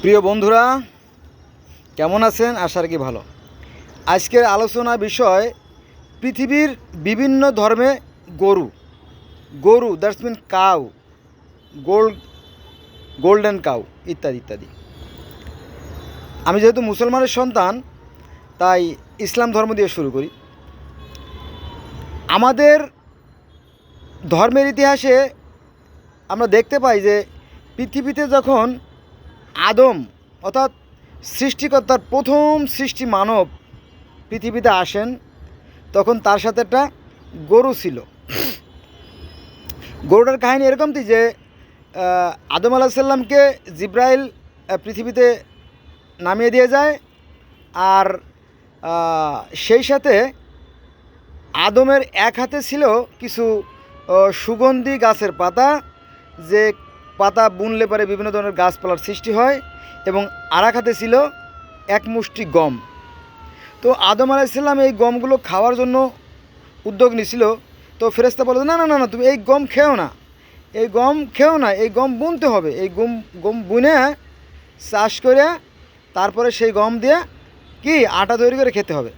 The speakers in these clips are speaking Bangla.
প্রিয় বন্ধুরা, কেমন আছেন? আশা রাখি ভালো। আজকের আলোচনা বিষয় পৃথিবীর বিভিন্ন ধর্মে গরু গরু that's mean cow, golden cow ইত্যাদি ইত্যাদি। আমি যেহেতু মুসলমানের সন্তান, তাই ইসলাম ধর্ম দিয়ে শুরু করি। আমাদের ধর্মের ইতিহাসে আমরা দেখতে পাই যে পৃথিবীতে যখন আদম অর্থাৎ সৃষ্টিকর্তার প্রথম সৃষ্টি মানব পৃথিবীতে আসেন, তখন তার সাথে একটা গরু ছিল। গরুটার কাহিনী এরকমটি যে আদম আলাহিসাল্লামকে জিব্রাইল পৃথিবীতে নামিয়ে দিয়ে যায়, আর সেই সাথে আদমের এক হাতে ছিল কিছু সুগন্ধি গাছের পাতা, যে পাতা বুনলে পরে বিভিন্ন ধরনের গাছপালার সৃষ্টি হয়, এবং আর এক হাতে ছিল এক মুষ্টি গম। তো আদম আলাইসাল্লাম এই গমগুলো খাওয়ার জন্য উদ্যোগ নিছিল। তো ফেরেশতা বলে, না না না না, তুমি এই গম খেও না, এই গম খেও না, এই গম বুনতে হবে। এই গম বুনে চাষ করে তারপরে সেই গম দিয়ে কি আটা তৈরি করে খেতে হবে।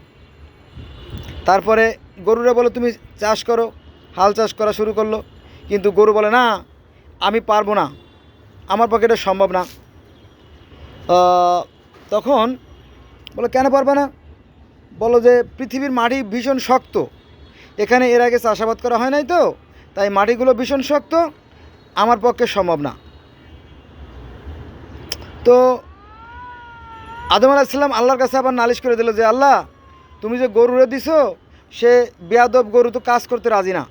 তারপরে গরুরা বলে, তুমি চাষ করো। হাল চাষ করা শুরু করলো, কিন্তু গরু বলে, না আমি পারবো না, আমার পক্ষে এটা সম্ভব না। তখন বলো, কেন পারবে না? বলো যে পৃথিবীর মাটি ভীষণ শক্ত, এখানে এর আগে চাষাবাদ করা হয় নাই, তো তাই মাটিগুলো ভীষণ শক্ত, আমার পক্ষে সম্ভব না। তো আদম আলাইসাল্লাম আল্লাহর কাছে আবার নালিশ করে দিল যে, আল্লাহ, তুমি যে গরুরে দিছো, সে বেয়াদব গরু, তো কাজ করতে রাজি না,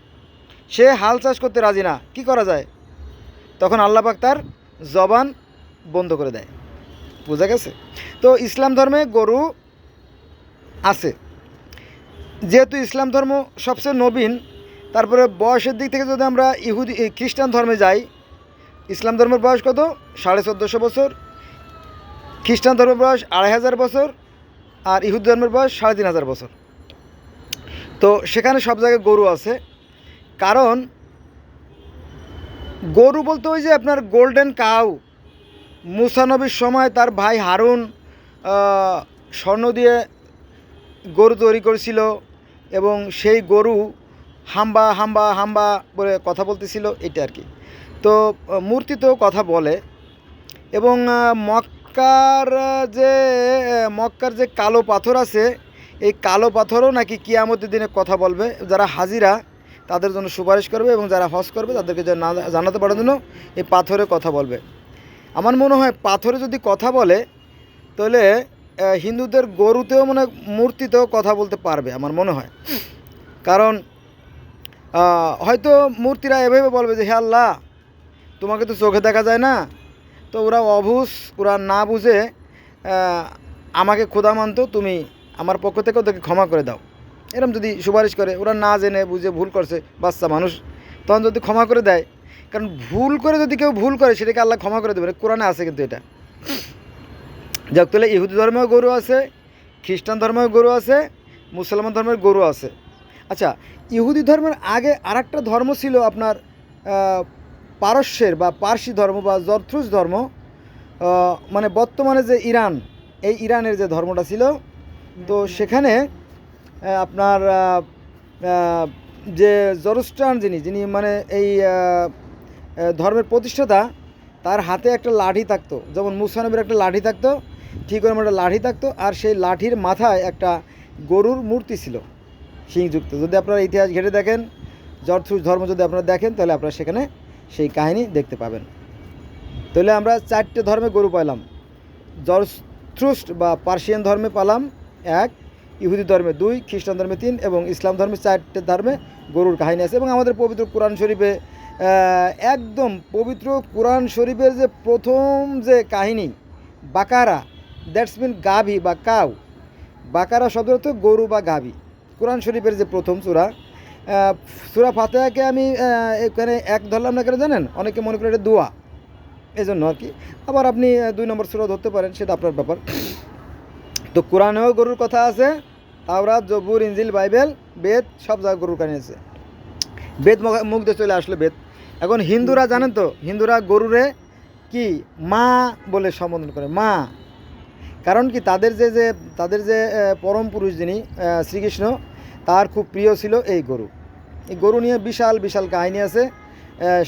সে হাল চাষ করতে রাজি না, কি করা যায়? তখন আল্লাহ পাক তার জবান বন্ধ করে দেয়। বোঝা গেছে? তো ইসলাম ধর্মে গরু আছে। যেহেতু ইসলাম ধর্ম সবচেয়ে নবীন, তারপরে বয়সের দিক থেকে যদি আমরা খ্রিস্টান ধর্মে যাই, ইসলাম ধর্মের বয়স কত? 1450 বছর। খ্রিস্টান ধর্মের বয়স 2500 বছর, আর ইহুদি ধর্মের বয়স 3500 বছর। তো সেখানে সব জায়গায় গরু আছে। কারণ গরু বলতে ওই যে আপনার গোল্ডেন কাউ, মুসা নবীর সময় তার ভাই হারুন স্বর্ণ দিয়ে গরু তৈরি করেছিল, এবং সেই গরু হাম্বা হাম্বা হাম্বা বলে কথা বলতেছিল, এটা আর কি। তো মূর্তি তো কথা বলে। এবং মক্কার যে কালো পাথর আছে, এই কালো পাথরও নাকি কিয়ামতের দিনে কথা বলবে। যারা হাজিরা তাদের জন্য সুপারিশ করবে, এবং যারা হজ করবে তাদেরকে জানাতে পারার জন্য এই পাথরে কথা বলবে। আমার মনে হয় পাথরে যদি কথা বলে, তাহলে হিন্দুদের গরুতেও মানে মূর্তিতেও কথা বলতে পারবে আমার মনে হয়। কারণ হয়তো মূর্তিরা এভাবে বলবে যে, হে আল্লাহ, তোমাকে তো চোখে দেখা যায় না, তো ওরা অবুঝ, ওরা না বুঝে আমাকে খোদা মানতো, তুমি আমার পক্ষ থেকে ওদেরকে ক্ষমা করে দাও। এরকম যদি সুপারিশ করে, ওরা না জেনে বুঝে ভুল করছে, বাচ্চা মানুষ, তখন যদি ক্ষমা করে দেয়। কারণ ভুল করে যদি কেউ ভুল করে, সেটাকে আল্লাহ ক্ষমা করে দেবে, কোরআনে আছে কিন্তু এটা। যাক, তাহলে ইহুদি ধর্মেও গরু আছে, খ্রিস্টান ধর্মেও গরু আছে, মুসলমান ধর্মের গরু আছে। আচ্ছা, ইহুদি ধর্মের আগে আর একটা ধর্ম ছিল আপনার পারস্যের বা পার্সি ধর্ম বা জরথ্রুস ধর্ম, মানে বর্তমানে যে ইরান, এই ইরানের যে ধর্মটা ছিল। তো সেখানে আপনার যে জরস্ট্রান যিনি মানে এই ধর্মের প্রতিষ্ঠাতা, তার হাতে একটা লাঠি থাকতো, যেমন মুসা নবীর একটা লাঠি থাকতো, ঠিক ওরকম একটা লাঠি থাকতো, আর সেই লাঠির মাথায় একটা গরুর মূর্তি ছিল শিংযুক্ত। যদি আপনারা ইতিহাস ঘেটে দেখেন, জরথ্রুস ধর্ম যদি আপনারা দেখেন, তাহলে আপনারা সেখানে সেই কাহিনী দেখতে পাবেন। তাহলে আমরা 4টে ধর্মে গরু পাইলাম। জরথ্রুস বা পার্সিয়ান ধর্মে পেলাম 1, ইহুদি ধর্মে 2, খ্রিস্টান ধর্মে 3, এবং ইসলাম ধর্মে 4টে ধর্মে গরুর কাহিনী আছে। এবং আমাদের পবিত্র কোরআন শরীফে একদম পবিত্র কোরআন শরীফের যে প্রথম যে কাহিনী বাকারা, দ্যাটস মিন গাভী বা কাউ, বাকারা শব্দ অর্থ গরু বা গাভী। কোরআন শরীফের যে প্রথম সূরা ফাতিহাকে আমি এখানে 1 ধরলাম না, কেন জানেন? অনেকে মনে করে এটা দোয়া, এই জন্য আর কি। আবার আপনি 2 নম্বর সূরা ধরতে পারেন, সেটা আপনার ব্যাপার। তো কোরআনেও গরুর কথা আছে, তাওরাত, জবুর, ইনজিল, বাইবেল, বেদ, সব জায়গায় গরুর কাহিনী আছে। বেদ মুখ দিয়ে চলে আসলো বেদ। এখন হিন্দুরা জানেন তো, হিন্দুরা গরুরে কি মা বলে সম্বোধন করে, মা। কারণ কি তাদের যে পরম পুরুষ যিনি শ্রীকৃষ্ণ, তার খুব প্রিয় ছিল এই গরু। এই গরু নিয়ে বিশাল বিশাল কাহিনী আছে,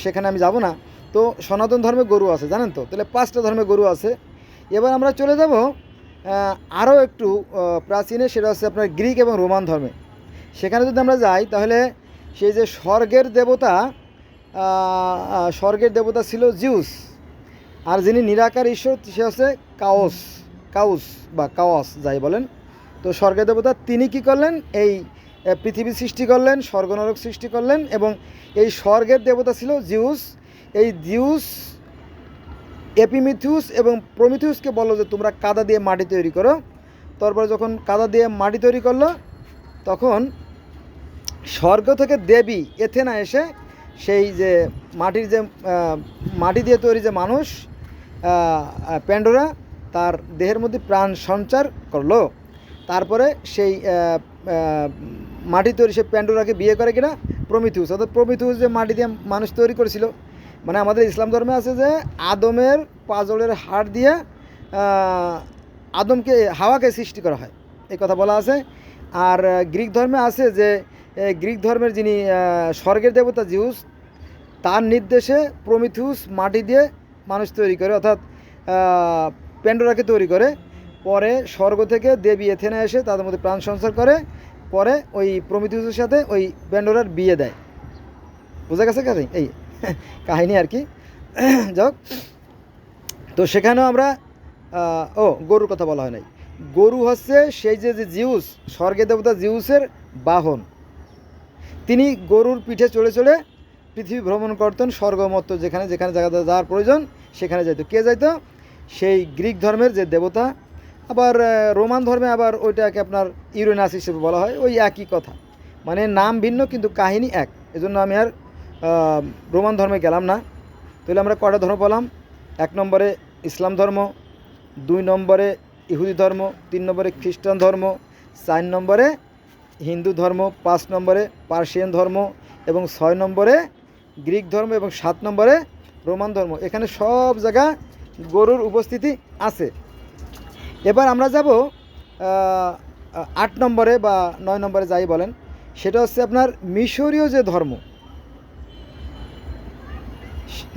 সেখানে আমি যাব না। তো সনাতন ধর্মে গরু আছে জানেন তো, তাহলে 5টা ধর্মে গরু আছে। এবার আমরা চলে যাব আরও একটু প্রাচীনে, সেটা হচ্ছে আপনার গ্রিক এবং রোমান ধর্মে। সেখানে যদি আমরা যাই তাহলে সেই যে স্বর্গের দেবতা ছিল জিউস, আর যিনি নিরাকার ঈশ্বর সে হচ্ছে কাউস বা কাওয়াস যাই বলেন। তো স্বর্গের দেবতা তিনি কি করলেন, এই পৃথিবী সৃষ্টি করলেন, স্বর্গনরক সৃষ্টি করলেন, এবং এই স্বর্গের দেবতা ছিল জিউস। এই জিউস এপিমিথিউস এবং প্রমিথিউসকে বললো যে তোমরা কাদা দিয়ে মাটি তৈরি করো। তারপরে যখন কাদা দিয়ে মাটি তৈরি করলো, তখন স্বর্গ থেকে দেবী এথেনা এসে সেই যে মাটি দিয়ে তৈরি যে মানুষ প্যান্ডোরা, তার দেহের মধ্যে প্রাণ সঞ্চার করলো। তারপরে সেই মাটি তৈরি সেই প্যান্ডোরাকে বিয়ে করে কিনা প্রমিথিউস, অর্থাৎ প্রমিথিউস যে মাটি দিয়ে মানুষ তৈরি করেছিল। মানে আমাদের ইসলাম ধর্মে আছে যে আদমের পাঁজরের হাড় দিয়ে হাওয়াকে সৃষ্টি করা হয়, এই কথা বলা আছে। আর গ্রিক ধর্মে আছে যে গ্রিক ধর্মের যিনি স্বর্গের দেবতা জিউস, তার নির্দেশে প্রমিথিউস মাটি দিয়ে মানুষ তৈরি করে, অর্থাৎ প্যান্ডোরাকে তৈরি করে। পরে স্বর্গ থেকে দেবী এথেনা এসে তাদের মধ্যে প্রাণ সঞ্চার করে, পরে ওই প্রমিথিউসের সাথে ওই প্যান্ডোরার বিয়ে দেয়। বোঝা গেছে কাজে এই কাহিনী আর কি। যাক, তো সেখানেও আমরা গরুর কথা বলা হয় নাই। গরু হচ্ছে সেই যে জিউস, স্বর্গের দেবতা জিউসের বাহন। তিনি গরুর পিঠে চড়ে চড়ে পৃথিবী ভ্রমণ করতেন, স্বর্গমত্ত যেখানে যেখানে জায়গাতে যাওয়ার প্রয়োজন সেখানে যাইতো। কে যাইতো? সেই গ্রিক ধর্মের যে দেবতা। আবার রোমান ধর্মে আবার ওইটাকে আপনার ইউরেনাস হিসেবে বলা হয়, ওই একই কথা, মানে নাম ভিন্ন কিন্তু কাহিনী এক। এজন্য আমি আর রোমান ধর্মে গেলাম না। তাহলে আমরা কয়টা ধর্ম পেলাম? 1 নম্বরে ইসলাম ধর্ম, 2 নম্বরে ইহুদি ধর্ম, 3 নম্বরে খ্রিস্টান ধর্ম, 4 নম্বরে হিন্দু ধর্ম, 5 নম্বরে পার্সিয়ান ধর্ম, এবং 6 নম্বরে গ্রিক ধর্ম, এবং 7 নম্বরে রোমান ধর্ম। এখানে সব জায়গা গরুর উপস্থিতি আছে। এবার আমরা যাব 8 নম্বরে বা 9 নম্বরে যাই বলেন, সেটা হচ্ছে আপনার মিশরীয় যে ধর্ম।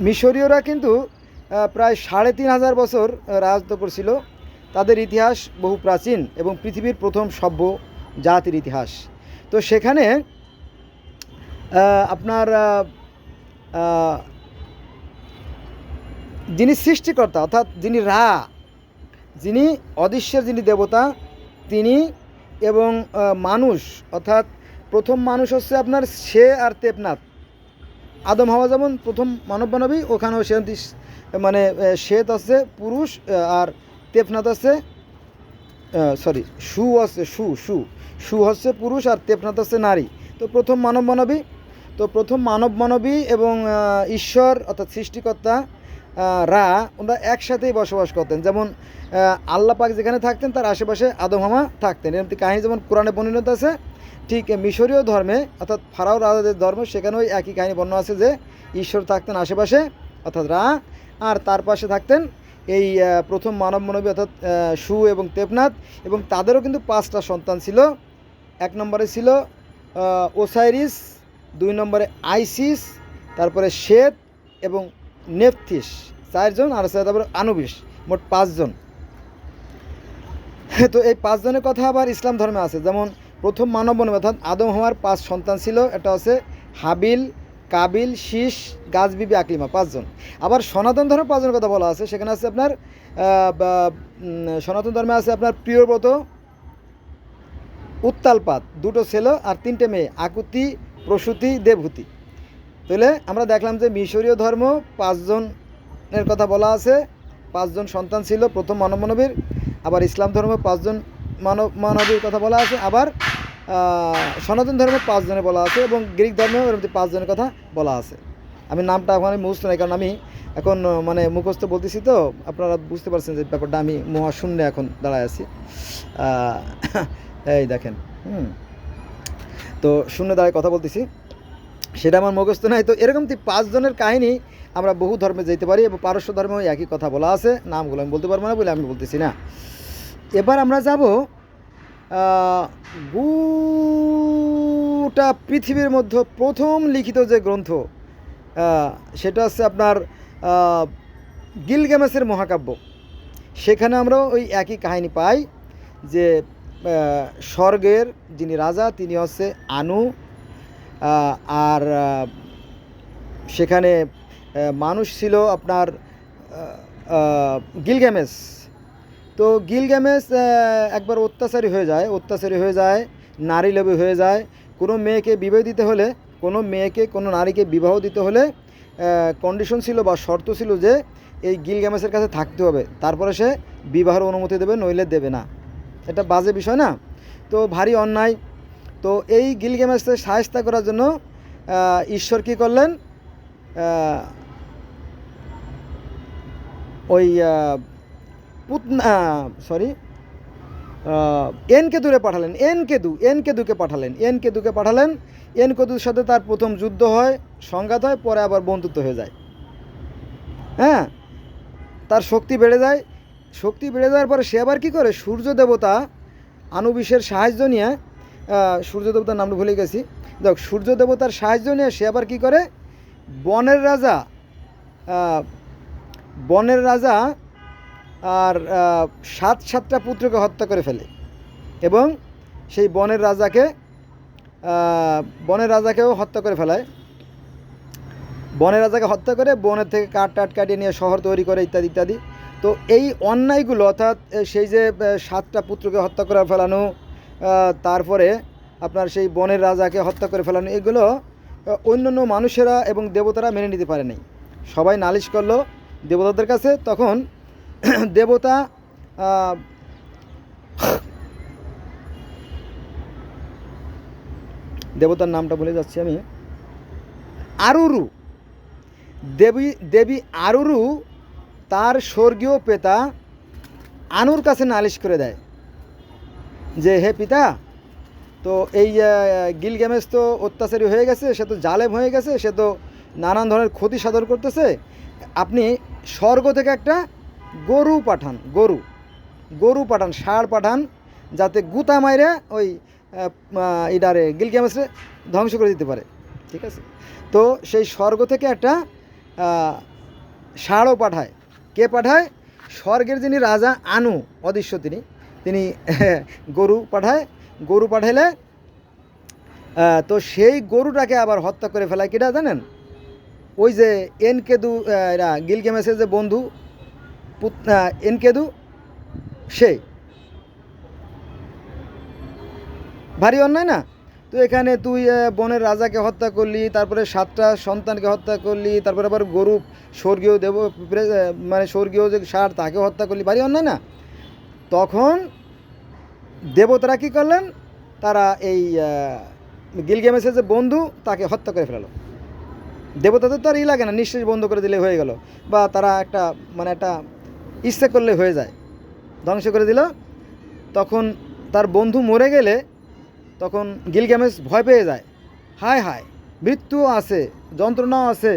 মিশরীয়রা কিন্তু প্রায় 3500 বছর রাজত্ব করছিল। তাদের ইতিহাস বহু প্রাচীন এবং পৃথিবীর প্রথম সভ্য জাতির ইতিহাস। তো সেখানে আপনার যিনি সৃষ্টিকর্তা, অর্থাৎ যিনি অদৃশ্যের যিনি দেবতা, তিনি এবং মানুষ, অর্থাৎ প্রথম মানুষ হচ্ছে আপনার সে আর তেপনাথ। আদম হাওয়া যেমন প্রথম মানব মানবী, ওখানেও সে মানে শ্বেত আছে পুরুষ, আর তেপনাথ আছে সু হচ্ছে পুরুষ, আর তেপনাথ হচ্ছে নারী। তো প্রথম মানব মানবী। তো প্রথম মানব মানবী এবং ঈশ্বর অর্থাৎ সৃষ্টিকর্তা ওনারা একসাথেই বসবাস করতেন। যেমন আল্লাহ পাক যেখানে থাকতেন তার আশেপাশে আদম হাওয়া থাকতেন। এরকম কাহিনী যেমন কোরআনে বর্ণিত আছে, ঠিক মিশরীয় ধর্মে অর্থাৎ ফারাও রাজাদের ধর্ম, সেখানেও একই কাহিনী বর্ণনা আছে যে ঈশ্বর থাকতেন আশেপাশে অর্থাৎ আর তার পাশে থাকতেন এই প্রথম মানব মানবী অর্থাৎ সু এবং তেপনাথ। এবং তাদেরও কিন্তু 5টা সন্তান ছিল। 1 নম্বরে ছিল ওসাইরিস, 2 নম্বরে আইসিস, তারপরে শ্বেত এবং নেপথিস 4 জন, আর তারপরে আনুবিস, মোট 5 জন। তো এই 5 জনের কথা আবার ইসলাম ধর্মে আছে। যেমন প্রথম মানব মানব অর্থাৎ আদম হওয়ার 5 সন্তান ছিল, এটা হচ্ছে হাবিল, কাবিল, শীষ, গাছবিবি, আকলিমা, 5 জন। আবার সনাতন ধর্মে 5 জনের কথা বলা আছে। সেখানে আছে আপনার সনাতন ধর্মে আছে আপনার প্রিয়ব্রত, উত্তালপাত, 2টো ছেলে আর 3টে মেয়ে, আকুতি, প্রসূতি, দেবহূতি। তাহলে আমরা দেখলাম যে মিশরীয় ধর্ম 5 জনের কথা বলা আছে, 5 জন সন্তান ছিল প্রথম মানব মানবীর। আবার ইসলাম ধর্মে 5 জন মানবীর কথা বলা আছে। আবার সনাতন ধর্মে 5 জনের বলা আছে, এবং গ্রিক ধর্মেও এর মধ্যে 5 জনের কথা বলা আছে। আমি নামটা এখন মুখস্থ নাই, কারণ আমি এখন মানে মুখস্থ বলতেছি, তো আপনারা বুঝতে পারছেন যে ব্যাপারটা আমি মহাশূন্যে এখন দাঁড়ায় আছি। এই দেখেন, তো শূন্য দাঁড়ায় কথা বলতেছি, সেটা আমার মুখস্থ নাই। তো এরকম 5 জনের কাহিনী আমরা বহু ধর্মে যেতে পারি এবং পারস্য ধর্মেও একই কথা বলা আছে, নামগুলো আমি বলতে পারবো না বলে আমি বলতেছি না। এবার আমরা যাব গোটা পৃথিবীর মধ্যে প্রথম লিখিত যে গ্রন্থ সেটা হচ্ছে আপনার গিলগামেশের মহাকাব্য। সেখানে আমরা ওই একই কাহিনী পাই যে স্বর্গের যিনি রাজা তিনি হচ্ছে আনু, আর সেখানে মানুষ ছিল আপনার গিলগামেশ। তো গিলগামেশ একবার অত্যাচারী হয়ে যায়, নারী লোভী হয়ে যায়। কোনো মেয়েকে বিবাহ দিতে হলে, কোনো নারীকে বিবাহ দিতে হলে কন্ডিশন ছিল বা শর্ত ছিল যে এই গিলগামেশের কাছে থাকতে হবে, তারপরে সে বিবাহের অনুমতি দেবে, নইলে দেবে না। এটা বাজে বিষয় না? তো ভারী অন্যায়। তো এই গিলগামেশকে সাহায্য করার জন্য ঈশ্বর কী করলেন, ওই এনকেদুকে পাঠালেন। এনকেদুর সাথে তার প্রথম যুদ্ধ হয়, সংঘাত হয়, পরে আবার বন্ধুত্ব হয়ে যায়। হ্যাঁ, তার শক্তি বেড়ে যাওয়ার পরে সে আবার কী করে, সূর্য দেবতা আনুবিসের সাহায্য নিয়ে, সূর্য দেবতার নামটা ভুলে গেছি, দেখ সূর্য দেবতার সাহায্য নিয়ে সে আবার কী করে, বনের রাজা আর সাতটা পুত্রকে হত্যা করে ফেলে এবং সেই বনের রাজাকেও হত্যা করে ফেলায়। বনের রাজাকে হত্যা করে বনের থেকে কাঠ কাটিয়ে নিয়ে শহর তৈরি করে ইত্যাদি ইত্যাদি। তো এই অন্যায়গুলো, অর্থাৎ সেই যে 7টা পুত্রকে হত্যা করে ফেলানো, তারপরে আপনার সেই বনের রাজাকে হত্যা করে ফেলানো, এগুলো অন্যান্য মানুষেরা এবং দেবতারা মেনে নিতে পারে নাই। সবাই নালিশ করলো দেবতাদের কাছে। তখন দেবতার নামটা ভুলে যাচ্ছি আমি, আরুরু, দেবী আরুরু তার স্বর্গীয় পিতা আনুর কাছে নালিশ করে দেয় যে হে পিতা, তো এই গিলগামেশ তো অত্যাচারী হয়ে গেছে, সে তো জালেম হয়ে গেছে, সে তো নানান ধরনের ক্ষতি সাধন করতেছে, আপনি স্বর্গ থেকে একটা গরু পাঠান, ষাঁড় পাঠান, যাতে গুতা মাইরে ওই ইডারে গিলগামেশে ধ্বংস করে দিতে পারে। ঠিক আছে? তো সেই স্বর্গ থেকে একটা ষাঁড়ও পাঠায়। কে পাঠায়? স্বর্গের যিনি রাজা আনু অদৃশ্য তিনি গরু পাঠাইলে তো সেই গরুটাকে আবার হত্যা করে ফেলায় কিটা জানেন? ওই যে এনকেদু, গিলগামেশের যে বন্ধু এনকেদু, সেই ভারী অন্যায় না? তো এখানে তুই বনের রাজাকে হত্যা করলি, তারপরে 7টা সন্তানকে হত্যা করলি, তারপরে আবার গরু স্বর্গীয় স্বর্গীয় যে ষাঁড় তাকে হত্যা করলি, ভারী অন্যায় না? তখন দেবতারা কী করলেন, তারা এই গিলগামেশের যে বন্ধু তাকে হত্যা করে ফেলালো। দেবতাদের তো আর লাগে না, নিঃশ্বাস বন্ধ করে দিলে হয়ে গেল, বা তারা একটা ইচ্ছে করলে হয়ে যায়, ধ্বংস করে দিল। তখন তার বন্ধু মরে গেলে তখন গিলগামেশ ভয় পেয়ে যায়, হায় হায়, মৃত্যুও আছে, যন্ত্রণাও আছে,